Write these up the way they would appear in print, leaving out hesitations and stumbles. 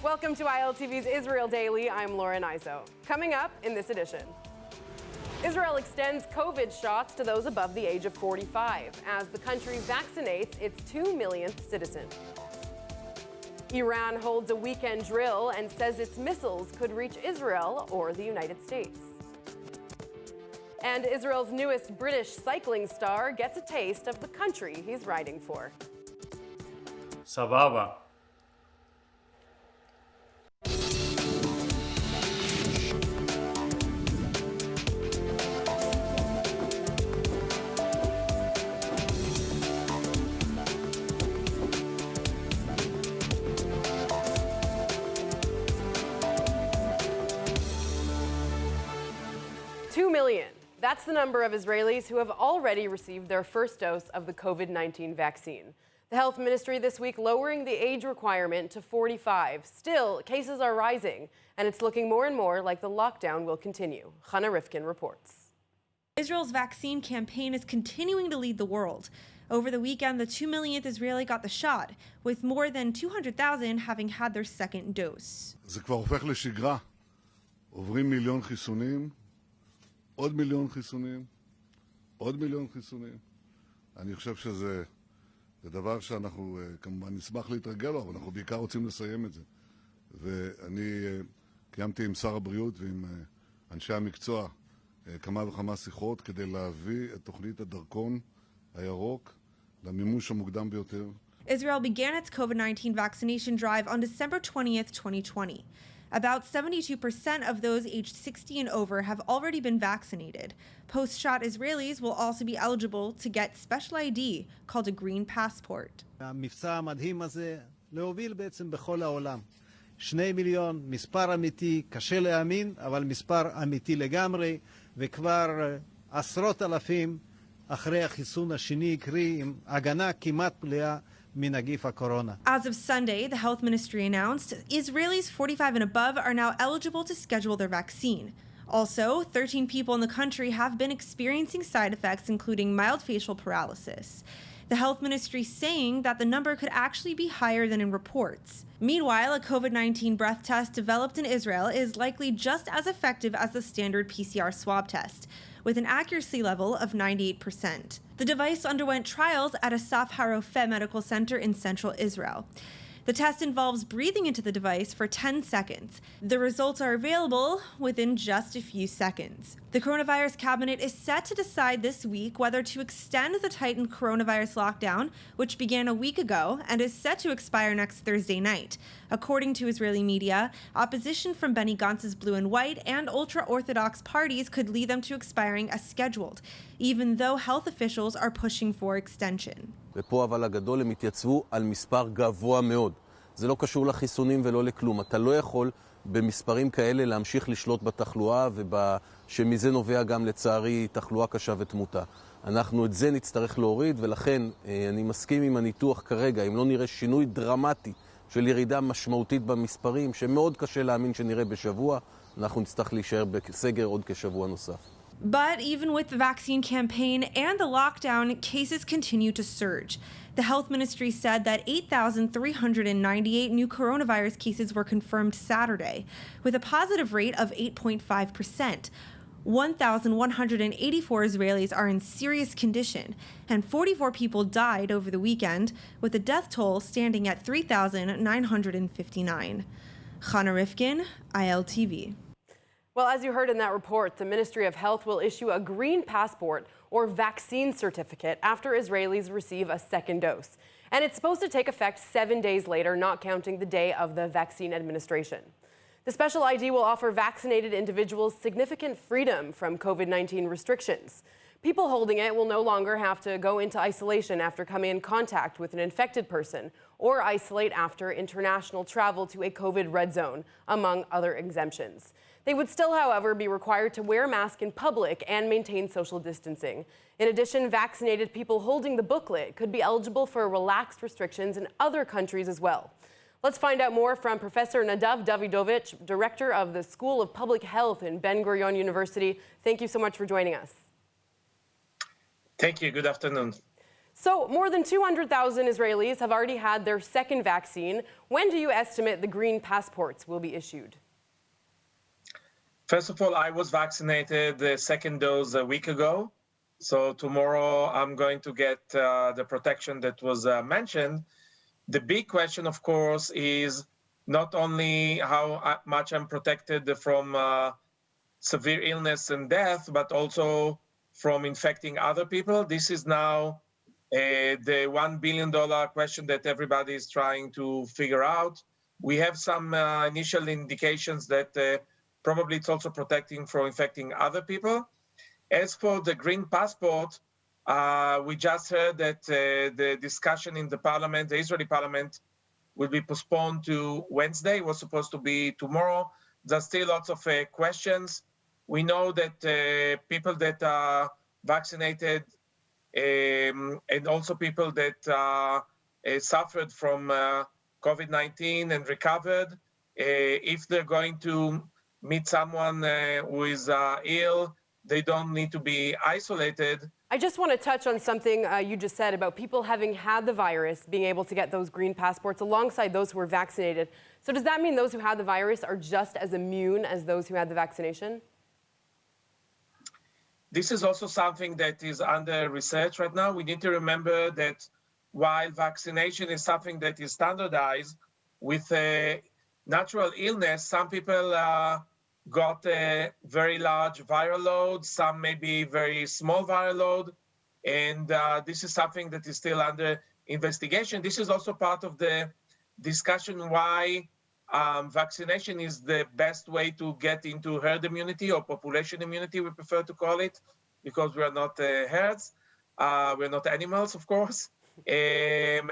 Welcome to ILTV's Israel Daily. I'm Lauren Izo. Coming up in this edition, Israel extends COVID shots to those above the age of 45 as the country vaccinates its 2 millionth citizen. Iran holds a weekend drill and says its missiles could reach Israel or the United States. And Israel's newest British cycling star gets a taste of the country he's riding for. Sababa. That's the number of Israelis who have already received their first dose of the COVID-19 vaccine. The health ministry this week lowering the age requirement to 45. Still, cases are rising, and it's looking more and more like the lockdown will continue. Chana Rifkin reports. Israel's vaccine campaign is continuing to lead the world. Over the weekend, the 2 millionth Israeli got the shot, with more than 200,000 having had their second dose. זה כבר הופך לשגרה. עוברים מיליון חיסונים. עוד מיליון חיסונים, עוד מיליון חיסונים. אני חושב שזה דבר שאנחנו כמובן נשמח להתרגל לו, אבל אנחנו בעיקר רוצים לסיים את זה. ואני קיימתי עם שר הבריאות ועם אנשי המקצוע כמה וכמה שיחות כדי להביא את תוכנית הדרכון הירוק למימוש המוקדם ביותר. Israel began its COVID-19 vaccination drive on December 20th, 2020. About 72% of those aged 60 and over have already been vaccinated. Post-shot Israelis will also be eligible to get special ID called a green passport. המבצע המדהים הזה להוביל בעצם בכל העולם. 2 מיליון, מספר אמיתי, קשה להאמין, אבל מספר אמיתי לגמרי, וכבר עשרות אלפים אחרי החיסון השני, קרי עם הגנה כמעט מלאה מנגיף הקורונה. As of Sunday, the health ministry announced Israelis 45 and above are now eligible to schedule their vaccine. Also, 13 people in the country have been experiencing side effects, including mild facial paralysis. The health ministry saying that the number could actually be higher than in reports. Meanwhile, a COVID-19 breath test developed in Israel is likely just as effective as the standard PCR swab test, with an accuracy level of 98%. The device underwent trials at Asaf Harofeh Medical Center in central Israel. The test involves breathing into the device for 10 seconds. The results are available within just a few seconds. The coronavirus cabinet is set to decide this week whether to extend the tightened coronavirus lockdown, which began a week ago and is set to expire next Thursday night. According to Israeli media, opposition from Benny Gantz's Blue and White and ultra-Orthodox parties could lead them to expiring as scheduled, even though health officials are pushing for extension. ופה אבל הגדול הם התייצבו על מספר גבוה מאוד. זה לא קשור לחיסונים ולא לכלום. אתה לא יכול במספרים כאלה להמשיך לשלוט בתחלואה שמזה נובע גם לצערי תחלואה קשה ותמותה. אנחנו את זה נצטרך להוריד ולכן אני מסכים עם הניתוח כרגע. אם לא נראה שינוי דרמטי של ירידה משמעותית במספרים שמאוד קשה להאמין שנראה בשבוע, אנחנו נצטרך להישאר בסגר עוד כשבוע נוסף. But even with the vaccine campaign and the lockdown, cases continue to surge. The health ministry said that 8,398 new coronavirus cases were confirmed Saturday, with a positive rate of 8.5%. 1,184 Israelis are in serious condition, and 44 people died over the weekend, with the death toll standing at 3,959. Chana Rifkin, ILTV. Well, as you heard in that report, the Ministry of Health will issue a green passport or vaccine certificate after Israelis receive a second dose. And it's supposed to take effect 7 days later, not counting the day of the vaccine administration. The special ID will offer vaccinated individuals significant freedom from COVID-19 restrictions. People holding it will no longer have to go into isolation after coming in contact with an infected person or isolate after international travel to a COVID red zone, among other exemptions. They would still, however, be required to wear a mask in public and maintain social distancing. In addition, vaccinated people holding the booklet could be eligible for relaxed restrictions in other countries as well. Let's find out more from Professor Nadav Davidovich, Director of the School of Public Health in Ben-Gurion University. Thank you so much for joining us. Thank you. Good afternoon. So more than 200,000 Israelis have already had their second vaccine. When do you estimate the green passports will be issued? First of all, I was vaccinated the second dose a week ago. So tomorrow I'm going to get the protection that was mentioned. The big question, of course, is not only how much I'm protected from severe illness and death, but also from infecting other people. This is now the $1 billion question that everybody is trying to figure out. We have some initial indications that probably it's also protecting from infecting other people. As for the green passport, we just heard that the discussion in the parliament, the Israeli parliament, will be postponed to Wednesday. It was supposed to be tomorrow. There's still lots of questions. We know that people that are vaccinated and also people that suffered from COVID-19 and recovered, if they're going to meet someone who is ill, they don't need to be isolated. I just want to touch on something you just said about people having had the virus being able to get those green passports alongside those who were vaccinated. So does that mean those who had the virus are just as immune as those who had the vaccination? This is also something that is under research right now. We need to remember that while vaccination is something that is standardized, with a natural illness, some people got a very large viral load, some maybe very small viral load, and this is something that is still under investigation. This is also part of the discussion why vaccination is the best way to get into herd immunity or population immunity, we prefer to call it, because we are not herds, we're not animals, of course, and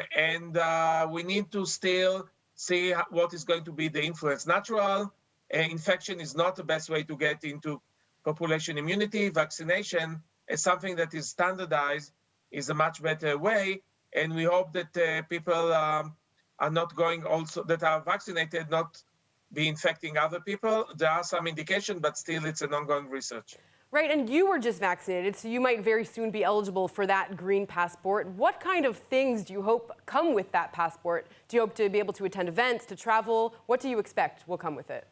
we need to still see what is going to be the influence. Natural infection is not the best way to get into population immunity. Vaccination is something that is standardized, is a much better way. And we hope that people are not going also, that are vaccinated, not be infecting other people. There are some indication, but still it's an ongoing research. Right, and you were just vaccinated, so you might very soon be eligible for that green passport. What kind of things do you hope come with that passport? Do you hope to be able to attend events, to travel? What do you expect will come with it?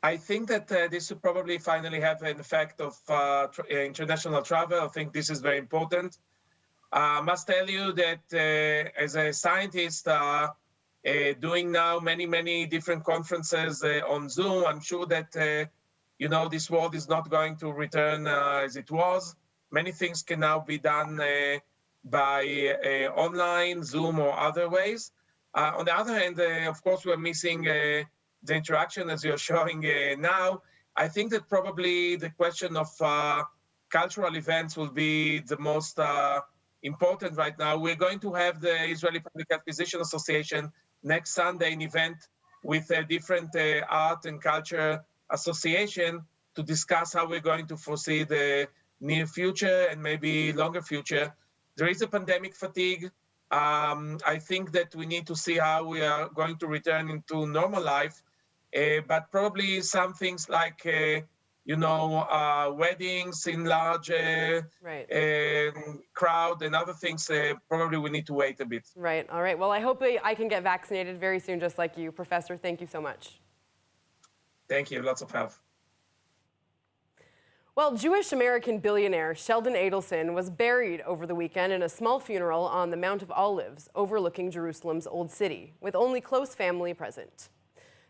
I think that this will probably finally have an effect of international travel. I think this is very important. I must tell you that as a scientist, doing now many different conferences on Zoom, I'm sure that this world is not going to return as it was. Many things can now be done by online, Zoom, or other ways. On the other hand, of course, we're missing the interaction as you're showing now. I think that probably the question of cultural events will be the most important right now. We're going to have the Israeli Public Health Physician Association next Sunday, an event with a different art and culture association to discuss how we're going to foresee the near future and maybe longer future. There is a pandemic fatigue. I think that we need to see how we are going to return into normal life, but probably some things like, weddings in large crowd and other things, probably we need to wait a bit. Right, all right. Well, I hope I can get vaccinated very soon, just like you. Professor, thank you so much. Thank you, lots of health. Well, Jewish-American billionaire Sheldon Adelson was buried over the weekend in a small funeral on the Mount of Olives overlooking Jerusalem's Old City, with only close family present.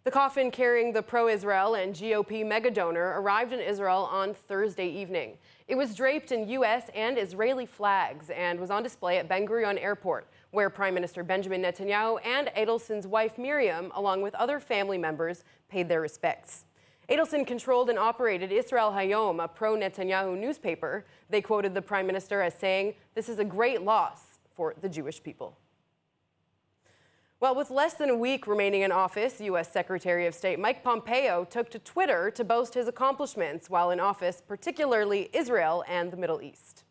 The coffin carrying the pro-Israel and GOP mega-donor arrived in Israel on Thursday evening. It was draped in U.S. and Israeli flags and was on display at Ben Gurion Airport, where Prime Minister Benjamin Netanyahu and Adelson's wife Miriam, along with other family members, paid their respects. Adelson controlled and operated Israel Hayom, a pro-Netanyahu newspaper. They quoted the Prime Minister as saying, "This is a great loss for the Jewish people." Well, with less than a week remaining in office, U.S. Secretary of State Mike Pompeo took to Twitter to boast his accomplishments while in office, particularly Israel and the Middle East.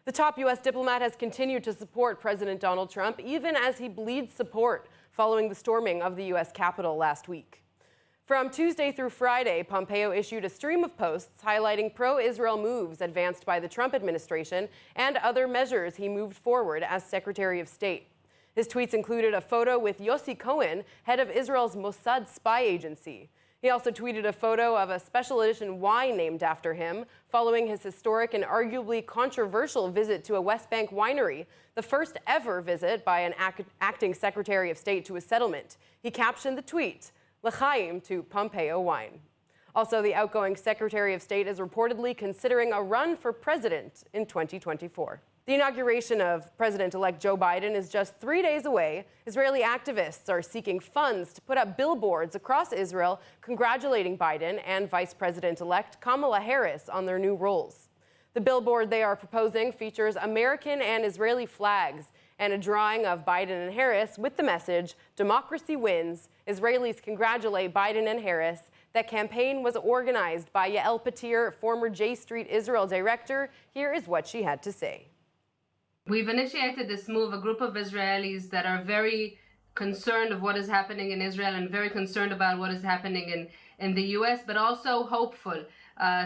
The top U.S. diplomat has continued to support President Donald Trump, even as he bleeds support following the storming of the U.S. Capitol last week. From Tuesday through Friday, Pompeo issued a stream of posts highlighting pro-Israel moves advanced by the Trump administration and other measures he moved forward as Secretary of State. His tweets included a photo with Yossi Cohen, head of Israel's Mossad spy agency. He also tweeted a photo of a special edition wine named after him, following his historic and arguably controversial visit to a West Bank winery, the first ever visit by an acting Secretary of State to a settlement. He captioned the tweet, L'chaim to Pompeo wine. Also, the outgoing Secretary of State is reportedly considering a run for president in 2024. The inauguration of President-elect Joe Biden is just 3 days away. Israeli activists are seeking funds to put up billboards across Israel congratulating Biden and Vice President-elect Kamala Harris on their new roles. The billboard they are proposing features American and Israeli flags and a drawing of Biden and Harris with the message, "Democracy wins. Israelis congratulate Biden and Harris." That campaign was organized by Yael Patir, former J Street Israel director. Here is what she had to say. We've initiated this move, a group of Israelis that are very concerned of what is happening in Israel and very concerned about what is happening in the US, but also hopeful,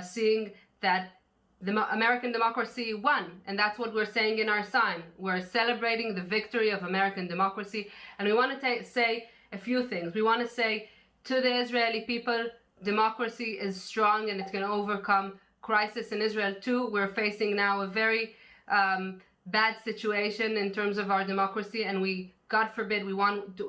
seeing that the American democracy won. And that's what we're saying in our sign. We're celebrating the victory of American democracy. And we want to say a few things. We want to say to the Israeli people, democracy is strong and it's going to overcome crisis in Israel too. We're facing now a very bad situation in terms of our democracy, and we, God forbid,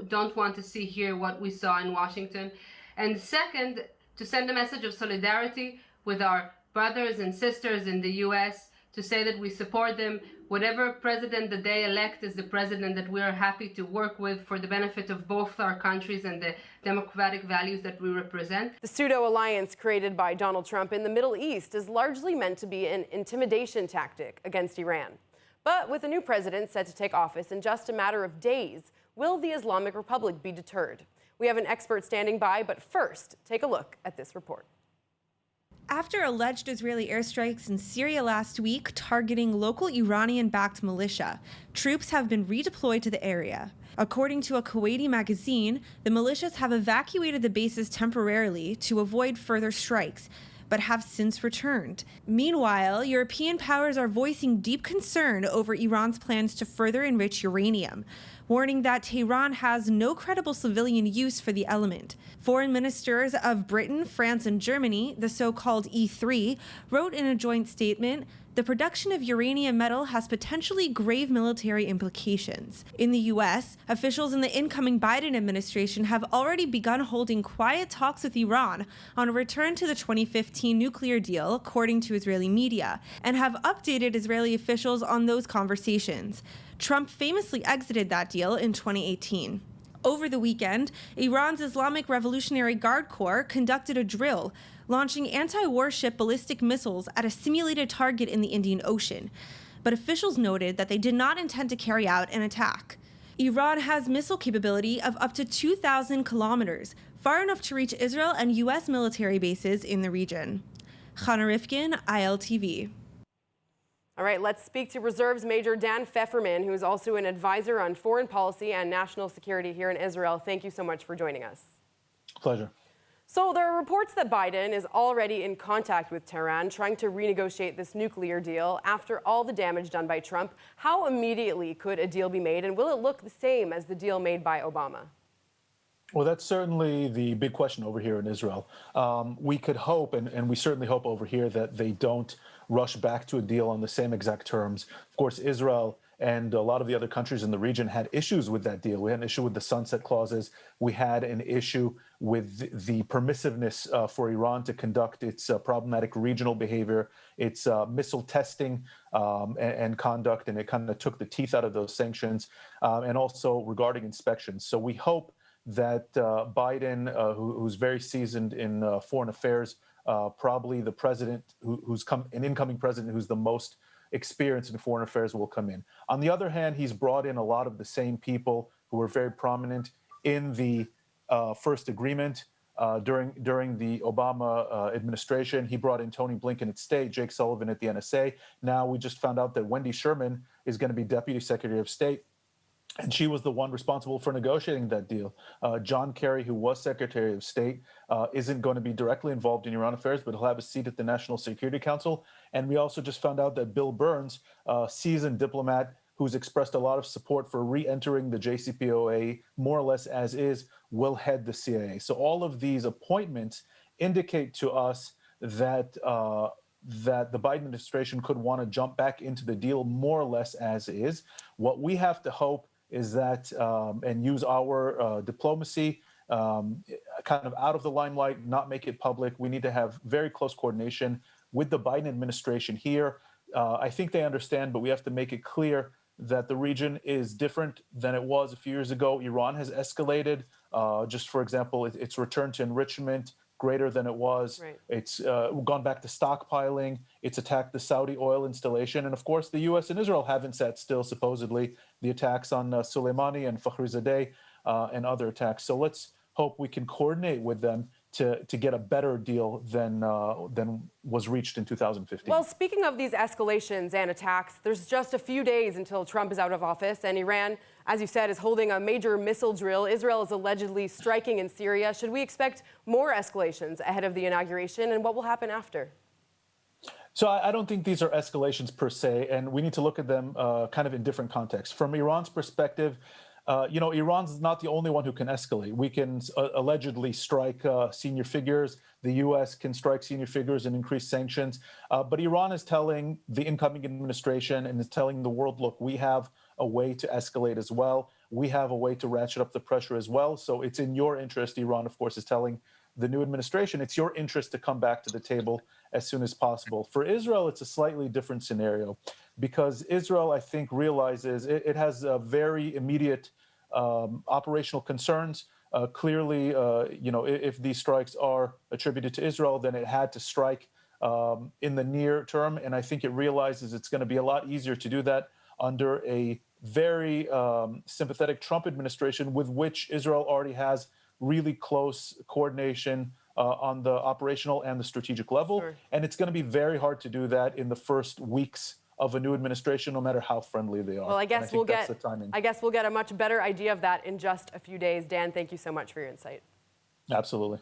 don't want to see here what we saw in Washington. And second, to send a message of solidarity with our brothers and sisters in the US, to say that we support them. Whatever president that they elect is the president that we are happy to work with for the benefit of both our countries and the democratic values that we represent. The pseudo-alliance created by Donald Trump in the Middle East is largely meant to be an intimidation tactic against Iran. But with a new president set to take office in just a matter of days, will the Islamic Republic be deterred? We have an expert standing by, but first, take a look at this report. After alleged Israeli airstrikes in Syria last week targeting local Iranian-backed militia, troops have been redeployed to the area. According to a Kuwaiti magazine, the militias have evacuated the bases temporarily to avoid further strikes, but have since returned. Meanwhile, European powers are voicing deep concern over Iran's plans to further enrich uranium, warning that Tehran has no credible civilian use for the element. Foreign ministers of Britain, France, and Germany, the so-called E3, wrote in a joint statement, the production of uranium metal has potentially grave military implications. In the US, officials in the incoming Biden administration have already begun holding quiet talks with Iran on a return to the 2015 nuclear deal, according to Israeli media, and have updated Israeli officials on those conversations. Trump famously exited that deal in 2018. Over the weekend, Iran's Islamic Revolutionary Guard Corps conducted a drill, launching anti-warship ballistic missiles at a simulated target in the Indian Ocean. But officials noted that they did not intend to carry out an attack. Iran has missile capability of up to 2,000 kilometers, far enough to reach Israel and U.S. military bases in the region. Chana Rifkin, ILTV. All right, let's speak to Reserves Major Dan Pfefferman, who is also an advisor on foreign policy and national security here in Israel. Thank you so much for joining us. Pleasure. So there are reports that Biden is already in contact with Tehran, trying to renegotiate this nuclear deal after all the damage done by Trump. How immediately could a deal be made, and will it look the same as the deal made by Obama? Well, that's certainly the big question over here in Israel. We could hope, and we certainly hope over here, that they don't rush back to a deal on the same exact terms. Of course, Israel and a lot of the other countries in the region had issues with that deal. We had an issue with the sunset clauses. We had an issue with the permissiveness for Iran to conduct its problematic regional behavior, its missile testing and conduct, and it kind of took the teeth out of those sanctions, and also regarding inspections. So we hope that Biden, who's very seasoned in foreign affairs, probably the president an incoming president who's the most experienced in foreign affairs, will come in. On the other hand, he's brought in a lot of the same people who were very prominent in the first agreement during the Obama administration. He brought in Tony Blinken at State, Jake Sullivan at the NSA. Now we just found out that Wendy Sherman is going to be Deputy Secretary of State. And she was the one responsible for negotiating that deal. John Kerry, who was Secretary of State, isn't going to be directly involved in Iran affairs, but he'll have a seat at the National Security Council. And we also just found out that Bill Burns, a seasoned diplomat who's expressed a lot of support for re-entering the JCPOA more or less as is, will head the CIA. So all of these appointments indicate to us that that the Biden administration could want to jump back into the deal more or less as is. What we have to hope is that, and use our diplomacy kind of out of the limelight, not make it public. We need to have very close coordination with the Biden administration here. I think they understand, but we have to make it clear that the region is different than it was a few years ago. Iran has escalated. Just for example, its return to enrichment greater than it was. Right. It's gone back to stockpiling. It's attacked the Saudi oil installation. And of course, the US and Israel haven't sat still, supposedly, the attacks on Soleimani and Fakhrizadeh and other attacks. So let's hope we can coordinate with them to get a better deal than was reached in 2015. Well, speaking of these escalations and attacks, there's just a few days until Trump is out of office, and Iran, as you said, is holding a major missile drill. Israel is allegedly striking in Syria. Should we expect more escalations ahead of the inauguration, and what will happen after? So I don't think these are escalations per se, and we need to look at them kind of in different contexts. From Iran's perspective, Iran's not the only one who can escalate. We can allegedly strike senior figures. The U.S. can strike senior figures and increase sanctions. But Iran is telling the incoming administration and is telling the world, look, we have a way to escalate as well. We have a way to ratchet up the pressure as well. So it's in your interest, Iran, of course, is telling the new administration, it's your interest to come back to the table as soon as possible. For Israel, it's a slightly different scenario because Israel, I think, realizes it has a very immediate operational concerns. Clearly, if these strikes are attributed to Israel, then it had to strike in the near term. And I think it realizes it's going to be a lot easier to do that under a very sympathetic Trump administration with which Israel already has really close coordination on the operational and the strategic level. Sure. And it's going to be very hard to do that in the first weeks of a new administration, no matter how friendly they are. Well, I guess we'll get a much better idea of that in just a few days. Dan, thank you so much for your insight. Absolutely.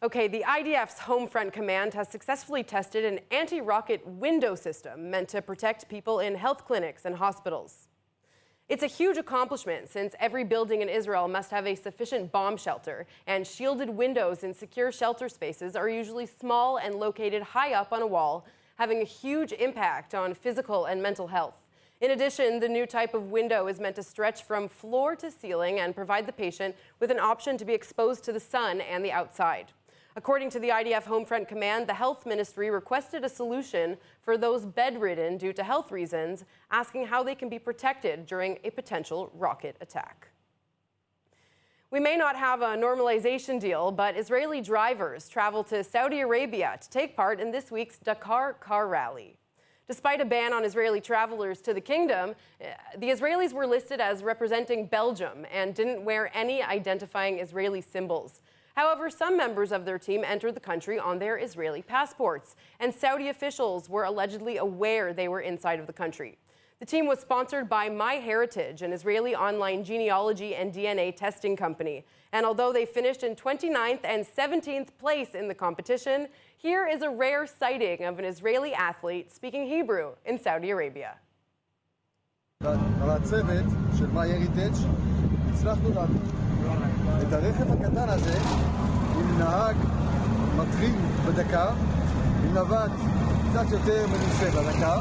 Okay, the IDF's Home Front Command has successfully tested an anti-rocket window system meant to protect people in health clinics and hospitals. It's a huge accomplishment since every building in Israel must have a sufficient bomb shelter, and shielded windows in secure shelter spaces are usually small and located high up on a wall, having a huge impact on physical and mental health. In addition, the new type of window is meant to stretch from floor to ceiling and provide the patient with an option to be exposed to the sun and the outside. According to the IDF Home Front Command, the Health Ministry requested a solution for those bedridden due to health reasons, asking how they can be protected during a potential rocket attack. We may not have a normalization deal, but Israeli drivers travel to Saudi Arabia to take part in this week's Dakar car rally. Despite a ban on Israeli travelers to the kingdom, the Israelis were listed as representing Belgium and didn't wear any identifying Israeli symbols. However, some members of their team entered the country on their Israeli passports, and Saudi officials were allegedly aware they were inside of the country. The team was sponsored by MyHeritage, an Israeli online genealogy and DNA testing company. And although they finished in 29th and 17th place in the competition, here is a rare sighting of an Israeli athlete speaking Hebrew in Saudi Arabia. הצוות של MyHeritage הצלחנו להביא את הרכב הקטן הזה עם נהג מתחיל בדקה, עם נווט קצת יותר מנוסה בדקה,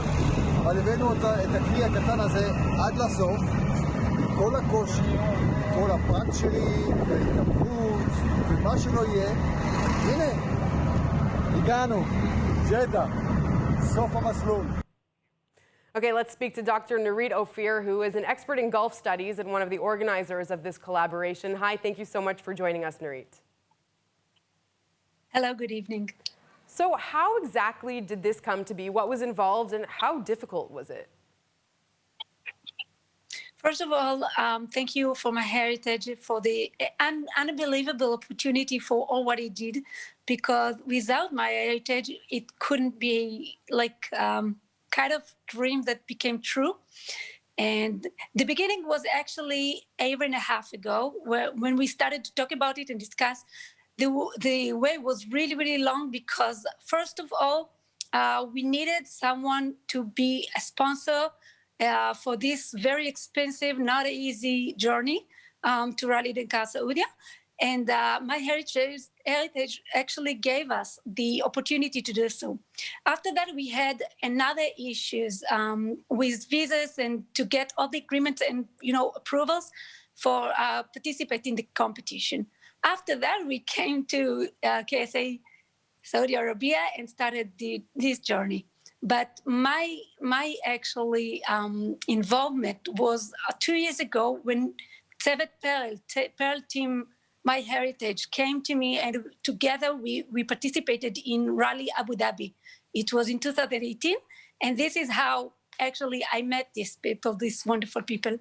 אבל הבאנו את הכלי הקטן הזה עד לסוף, עם כל הקושי, כל הפרק שלי, והתאברות, ומה שלא יהיה. הנה, הגענו, ג'דה, סוף המסלול. Okay, let's speak to Dr. Nurit Ophir, who is an expert in Gulf studies and one of the organizers of this collaboration. Hi, thank you so much for joining us, Nurit. Hello, good evening. So how exactly did this come to be? What was involved and how difficult was it? First of all, thank you for MyHeritage for the unbelievable opportunity for all what it did, because without MyHeritage, it couldn't be like kind of dream that became true. And the beginning was actually a year and a half ago, when we started to talk about it and discuss. The way was really, really long because, first of all, we needed someone to be a sponsor for this very expensive, not easy journey to Rally Dakar Saudi. And My Heritage actually gave us the opportunity to do so. After that, we had another issues with visas and to get all the agreements and approvals for participating in the competition. After that, we came to KSA Saudi Arabia and started this journey. But my actually involvement was 2 years ago when Tzevet Pearl team, My Heritage, came to me, and together we participated in Rally Abu Dhabi. It was in 2018, and this is how actually I met these people, these wonderful people.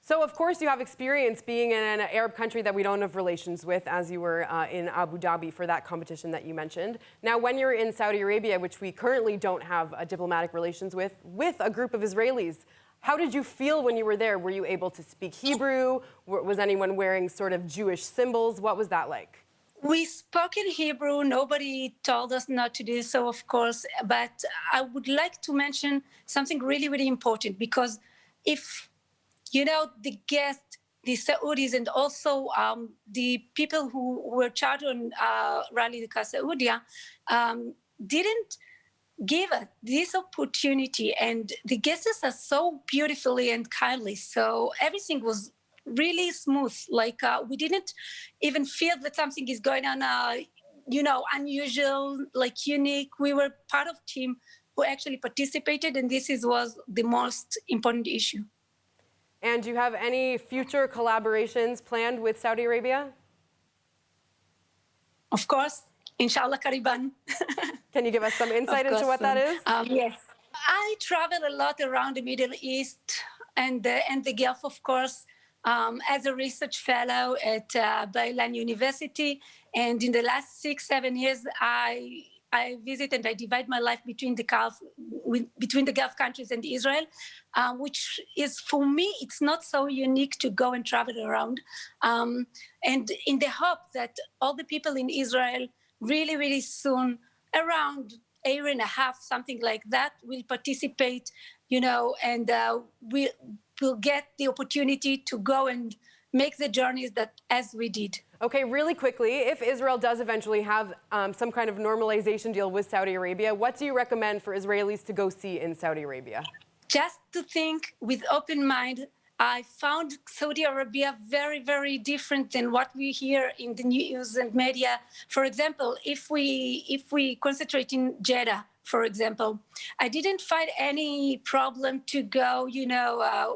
So, of course, you have experience being in an Arab country that we don't have relations with, as you were in Abu Dhabi for that competition that you mentioned. Now, when you're in Saudi Arabia, which we currently don't have diplomatic relations with a group of Israelis, how did you feel when you were there? Were you able to speak Hebrew? Was anyone wearing sort of Jewish symbols? What was that like? We spoke in Hebrew. Nobody told us not to do so, of course. But I would like to mention something really, really important, because if the guests, the Saudis, and also the people who were charged on Rally Dakar Saudi didn't give us this opportunity. And the guests are so beautifully and kindly. So everything was really smooth. Like we didn't even feel that something is going on, unusual, like unique. We were part of team who actually participated, and this was the most important issue. And do you have any future collaborations planned with Saudi Arabia? Of course, inshallah, Kariban. Can you give us some insight into what that is? Yes. I travel a lot around the Middle East and the Gulf, of course, as a research fellow at Bar-Ilan University. And in the last 6-7 years, I visit and I divide my life between the Gulf countries and Israel, which is, for me, it's not so unique to go and travel around. And in the hope that all the people in Israel really, really soon, around a year and a half, something like that, will participate, and we'll get the opportunity to go and make the journeys as we did. Okay, really quickly, if Israel does eventually have some kind of normalization deal with Saudi Arabia, what do you recommend for Israelis to go see in Saudi Arabia? Just to think with open mind. I found Saudi Arabia very, very different than what we hear in the news and media. For example, if we concentrate in Jeddah, for example, I didn't find any problem to go,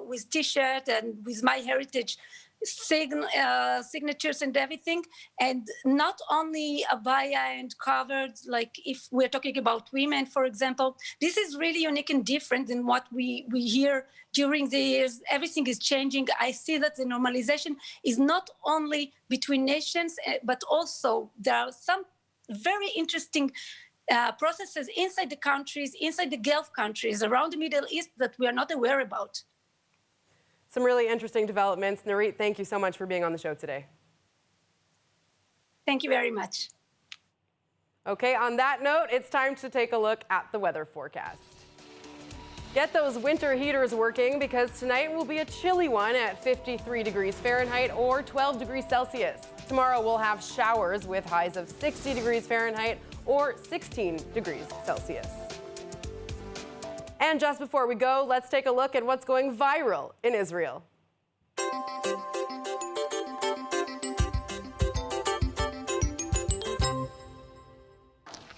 with T-shirt and with My Heritage signatures and everything, and not only abaya and covered, like if we're talking about women, for example. This is really unique and different than what we hear during the years. Everything is changing. I see that the normalization is not only between nations, but also there are some very interesting processes inside the countries, inside the Gulf countries, around the Middle East that we are not aware about. Some really interesting developments. Nurit, thank you so much for being on the show today. Thank you very much. Okay, on that note, it's time to take a look at the weather forecast. Get those winter heaters working, because tonight will be a chilly one at 53 degrees Fahrenheit or 12 degrees Celsius. Tomorrow we'll have showers with highs of 60 degrees Fahrenheit or 16 degrees Celsius. And just before we go, let's take a look at what's going viral in Israel.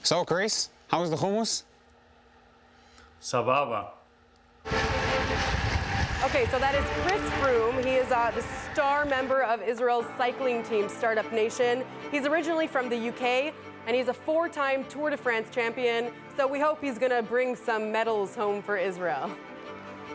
So, Chris, how was the hummus? Sababa. Okay, so that is Chris Froome. He is the star member of Israel's cycling team, Startup Nation. He's originally from the UK, and he's a 4-time Tour de France champion, so we hope he's going to bring some medals home for Israel.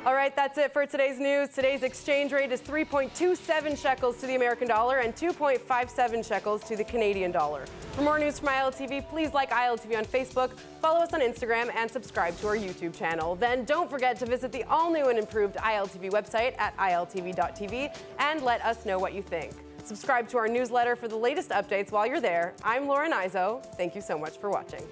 All right, that's it for today's news. Today's exchange rate is 3.27 shekels to the American dollar and 2.57 shekels to the Canadian dollar. For more news from ILTV, please like ILTV on Facebook, follow us on Instagram, and subscribe to our YouTube channel. Then don't forget to visit the all-new and improved ILTV website at iltv.tv and let us know what you think. Subscribe to our newsletter for the latest updates while you're there. I'm Lauren Izzo. Thank you so much for watching.